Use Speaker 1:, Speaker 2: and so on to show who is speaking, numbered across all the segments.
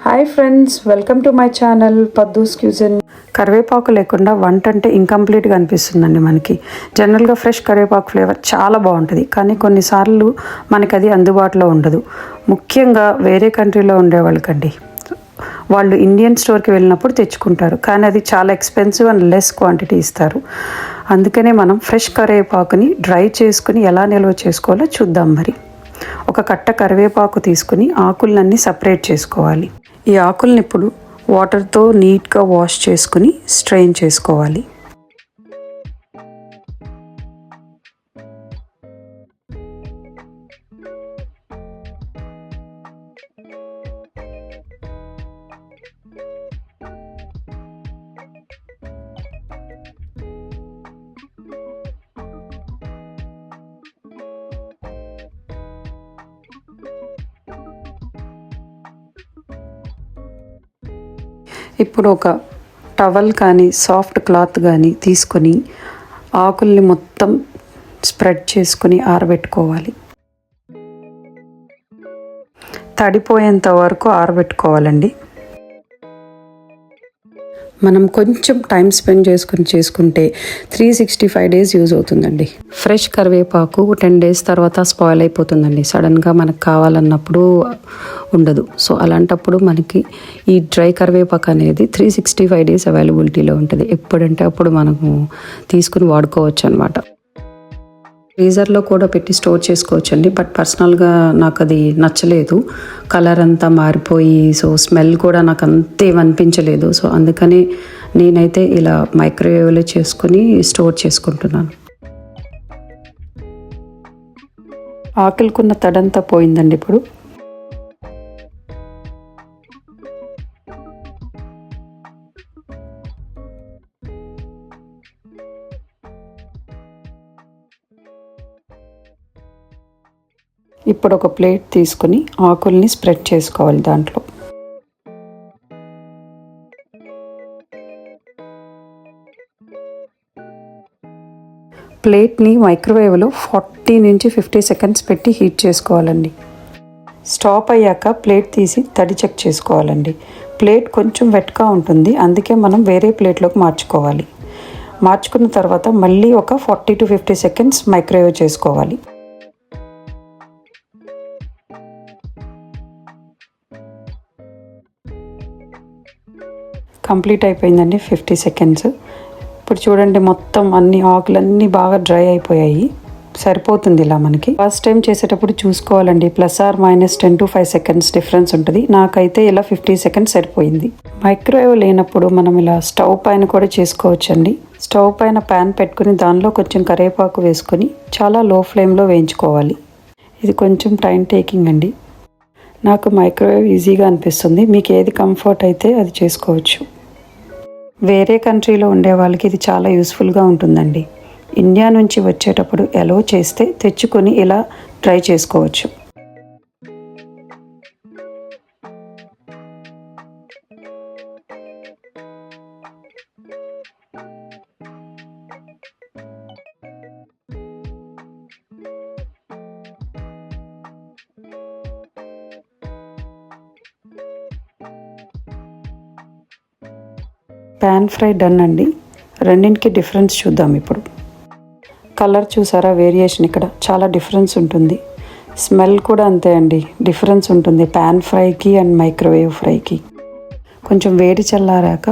Speaker 1: Hi friends, welcome to my channel Paddu's cuisine. కరివేపాకు లేకుండా వంట అంటే ఇంకంప్లీట్గా అనిపిస్తుందండి మనకి. జనరల్గా ఫ్రెష్ కరివేపాకు ఫ్లేవర్ చాలా బాగుంటుంది, కానీ కొన్నిసార్లు మనకి అది అందుబాటులో ఉండదు. ముఖ్యంగా వేరే కంట్రీలో ఉండేవాళ్ళకండి, వాళ్ళు ఇండియన్ స్టోర్కి వెళ్ళినప్పుడు తెచ్చుకుంటారు, కానీ అది చాలా ఎక్స్పెన్సివ్ అండ్ లెస్ క్వాంటిటీ ఇస్తారు. అందుకనే మనం ఫ్రెష్ కరివేపాకుని డ్రై చేసుకుని ఎలా నిల్వ చేసుకోవాలో చూద్దాం. మరి ఒక కట్ట కరివేపాకు తీసుకుని ఆకులన్నీ సపరేట్ చేసుకోవాలి. ఈ ఆకుల్ని ఇప్పుడు వాటర్తో నీట్గా వాష్ చేసుకుని స్ట్రెయిన్ చేసుకోవాలి. ఇప్పుడు ఒక టవల్ కానీ సాఫ్ట్ క్లాత్ కానీ తీసుకొని ఆకుల్ని మొత్తం స్ప్రెడ్ చేసుకొని ఆరబెట్టుకోవాలి. తడిపోయేంత వరకు ఆరబెట్టుకోవాలండి. మనం కొంచెం టైం స్పెండ్ చేసుకుంటే 365 డేస్ యూజ్ అవుతుందండి. ఫ్రెష్ కరివేపాకు 10 డేస్ తర్వాత స్పాయిల్ అయిపోతుందండి. సడన్గా మనకు కావాలన్నప్పుడు ఉండదు. సో అలాంటప్పుడు మనకి ఈ డ్రై కరివేపాకు అనేది 365 డేస్ అవైలబిలిటీలో ఉంటుంది. ఎప్పుడంటే అప్పుడు మనము తీసుకుని వాడుకోవచ్చు అనమాట. ఫ్రీజర్లో కూడా పెట్టి స్టోర్ చేసుకోవచ్చండి, బట్ పర్సనల్గా నాకు అది నచ్చలేదు. కలర్ అంతా మారిపోయి, సో స్మెల్ కూడా నాకు అంతేమనిపించలేదు. సో అందుకని నేనైతే ఇలా మైక్రోవేవ్లో చేసుకుని స్టోర్ చేసుకుంటున్నాను. ఆకులకున్న తడంతా పోయిందండి. ఇప్పుడు ఇప్పుడు ఒక ప్లేట్ తీసుకుని ఆకుల్ని స్ప్రెడ్ చేసుకోవాలి. దాంట్లో ప్లేట్ని మైక్రోవేవ్లో 40 నుంచి 50 సెకండ్స్ పెట్టి హీట్ చేసుకోవాలండి. స్టాప్ అయ్యాక ప్లేట్ తీసి తడి చెక్ చేసుకోవాలండి. ప్లేట్ కొంచెం వెట్గా ఉంటుంది, అందుకే మనం వేరే ప్లేట్లోకి మార్చుకోవాలి. మార్చుకున్న తర్వాత మళ్ళీ ఒక 40 to 50 సెకండ్స్ మైక్రోవేవ్ చేసుకోవాలి. కంప్లీట్ అయిపోయిందండి 50 సెకండ్స్. ఇప్పుడు చూడండి, మొత్తం అన్ని ఆకులన్నీ బాగా డ్రై అయిపోయాయి. సరిపోతుంది ఇలా మనకి. ఫస్ట్ టైం చేసేటప్పుడు చూసుకోవాలండి, +or- 10 to 5 సెకండ్స్ డిఫరెన్స్ ఉంటుంది. నాకైతే ఇలా 50 సెకండ్స్ సరిపోయింది. మైక్రోవేవ్ లేనప్పుడు మనం ఇలా స్టవ్ పైన కూడా చేసుకోవచ్చండి. స్టవ్ పైన ప్యాన్ పెట్టుకుని దానిలో కొంచెం కరివేపాకు వేసుకొని చాలా లో ఫ్లేమ్లో వేయించుకోవాలి. ఇది కొంచెం టైం టేకింగ్ అండి. నాకు మైక్రోవేవ్ ఈజీగా అనిపిస్తుంది. మీకు ఏది కంఫర్ట్ అయితే అది చేసుకోవచ్చు. వేరే కంట్రీలో ఉండే వాళ్ళకి ఇది చాలా యూస్ఫుల్గా ఉంటుందండి. ఇండియా నుంచి వచ్చేటప్పుడు ఎలో చేస్తే తెచ్చుకొని ఇలా ట్రై చేసుకోవచ్చు. ప్యాన్ ఫ్రై డన్ అండి. రెండింటికి డిఫరెన్స్ చూద్దాం. ఇప్పుడు కలర్ చూసారా, వేరియేషన్ ఇక్కడ చాలా డిఫరెన్స్ ఉంటుంది. స్మెల్ కూడా అంతే అండి, డిఫరెన్స్ ఉంటుంది ప్యాన్ ఫ్రైకి అండ్ మైక్రోవేవ్ ఫ్రైకి. కొంచెం వేడి చల్లారాక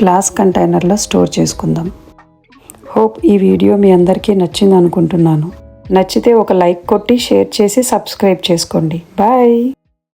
Speaker 1: గ్లాస్ కంటైనర్లో స్టోర్ చేసుకుందాం. హోప్ ఈ వీడియో మీ అందరికీ నచ్చింది అనుకుంటున్నాను. నచ్చితే ఒక లైక్ కొట్టి షేర్ చేసి సబ్స్క్రైబ్ చేసుకోండి. బాయ్.